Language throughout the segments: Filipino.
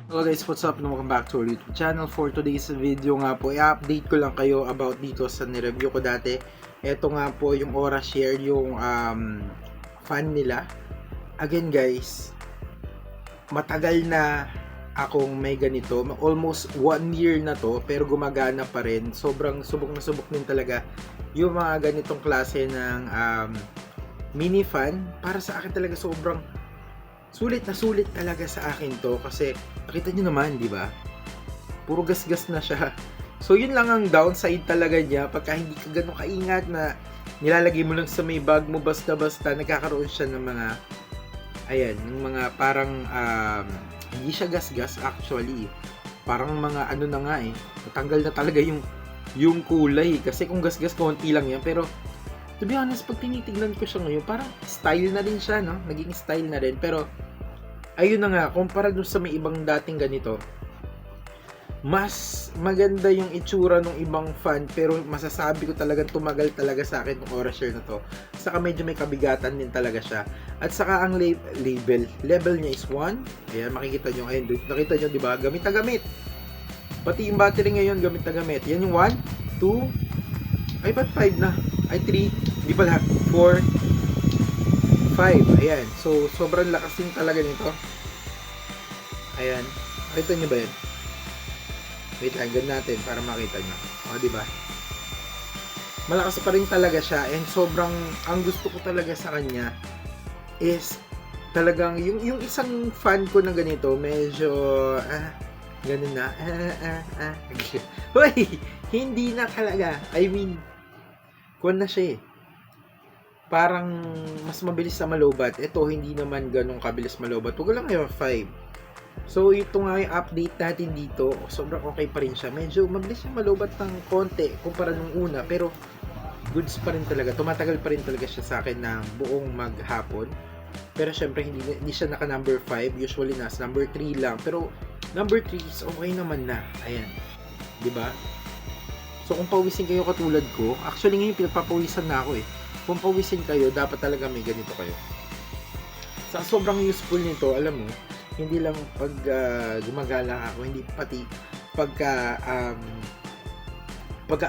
Hello guys, what's up? Welcome back to our YouTube channel. For today's video nga po, i-update ko lang kayo about dito sa nireview ko dati. Ito nga po yung Aura Share, yung fan nila. Again guys, matagal na akong may ganito. Almost 1 year na to, pero gumagana pa rin. Sobrang subok na subok din talaga yung mga ganitong klase ng mini fan. Para sa akin talaga sobrang sulit talaga sa akin to kasi nakita nyo naman, di ba? Puro gasgas na siya. So yun lang ang downside talaga niya pagka hindi ka ganun kaingat na nilalagay mo lang sa may bag mo basta-basta, nagkakaroon siya ng mga ng mga parang hindi siya gasgas actually. Parang mga ano na nga natanggal na talaga yung kulay kasi kung gasgas konti lang yan, pero to be honest, pag tinitignan ko siya ngayon, parang style na rin siya, no? Naging style na rin. Pero, ayun na nga, kumpara dun sa may ibang dating ganito, mas maganda yung itsura ng ibang fan, pero masasabi ko talagang tumagal talaga sa akin yung Aura Share na to. Saka medyo may kabigatan din talaga siya. At saka ang level niya is 1. Ayan, makikita nyo ngayon. Nakita nyo, di ba? Gamit na gamit. Pati yung battery ngayon, gamit na gamit. Yan yung 1, 2, ay ba't 5 na? Ay 3, di pala, 4, 5, ayan. So, sobrang lakas din talaga nito. Ayan. Makita nyo ba yan? Wait lang, gan natin para makita nyo. O, di ba? Malakas pa rin talaga siya and sobrang, ang gusto ko talaga sa kanya is talagang, yung isang fan ko na ganito, medyo, ganun na, Hoy! Hindi na talaga. I mean, kuwan na siya parang mas mabilis sa malobat. Ito, hindi naman ganun kabilis malobat. Huwag lang kayo 5. So, ito nga yung update natin dito. Sobrang okay pa rin siya. Medyo mabilis yung malobat ng konti kumpara nung una. Pero, goods pa rin talaga. Tumatagal pa rin talaga siya sa akin ng buong maghapon. Pero, syempre, hindi siya naka number 5. Usually, nasa number 3 lang. Pero, number 3 is okay naman na. Ayan. Diba? So, kung pawisin kayo katulad ko, actually ngayon pinapapawisan na ako Kung pawisin kayo, dapat talaga may ganito kayo. Sa sobrang useful nito, alam mo, hindi lang pag gumagala ako, hindi pati pagka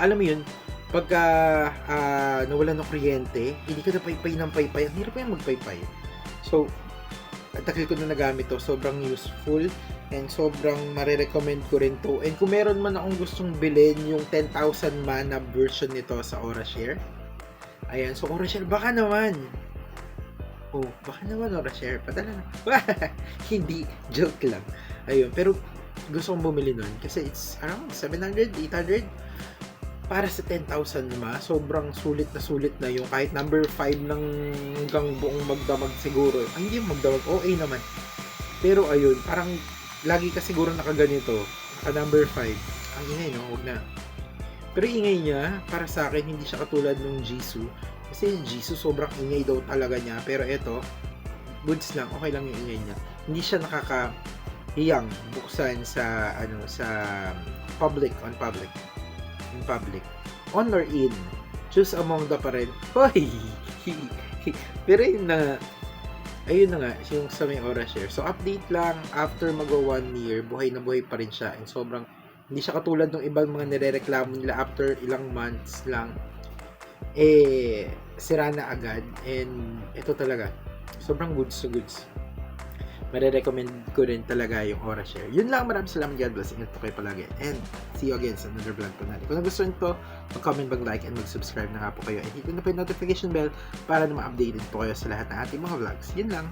alam mo yun, pagka nawalan ng kuryente, hindi ka na paypay ng paypay. Ang hirap yung magpaypay. So, at tagal ko na nagamit to, sobrang useful and sobrang marirecommend ko rin to. And kung meron man akong gustong bilhin yung 10,000 mana version nito sa Aura Share, ayan, so Aura Share, baka naman Aura Share, padala na. Hindi, joke lang. Ayun, pero gusto kong bumili nun kasi it's around 700, 800 para sa 10,000 naman. Sobrang sulit na yung kahit number 5 ng hanggang buong magdamag siguro. Ay, hindi magdamag, OA naman. Pero ayun, parang lagi ka siguro nakaganito, naka number 5. Ang ingay, no? Huwag na. Pero ingay niya, para sa akin, hindi siya katulad ng Jisoo. Kasi yung Jisoo, sobrang ingay daw talaga niya. Pero ito, goods lang, okay lang yung ingay niya. Hindi siya nakakahiyang buksan sa, sa public, in public. On or in, choose among the pa rin. Hoy! Pero yun na, ayun na nga, yung sa may Aura Share. So, update lang, after mag-1 year, buhay na buhay pa rin siya. And sobrang, hindi siya katulad ng ibang mga nirereklamo nila after ilang months lang, sira na agad. And, ito talaga, sobrang goods. Marirecommend ko rin talaga yung Aura Share. Yun lang, maraming salamat, God bless. Ingat po kayo palagi. And, see you again sa another vlog po natin. Kung nagustuhan ito, mag-comment, mag-like, and mag-subscribe na nga po kayo. And hit na po yung notification bell para na ma-updated po kayo sa lahat ng ating mga vlogs. Yun lang.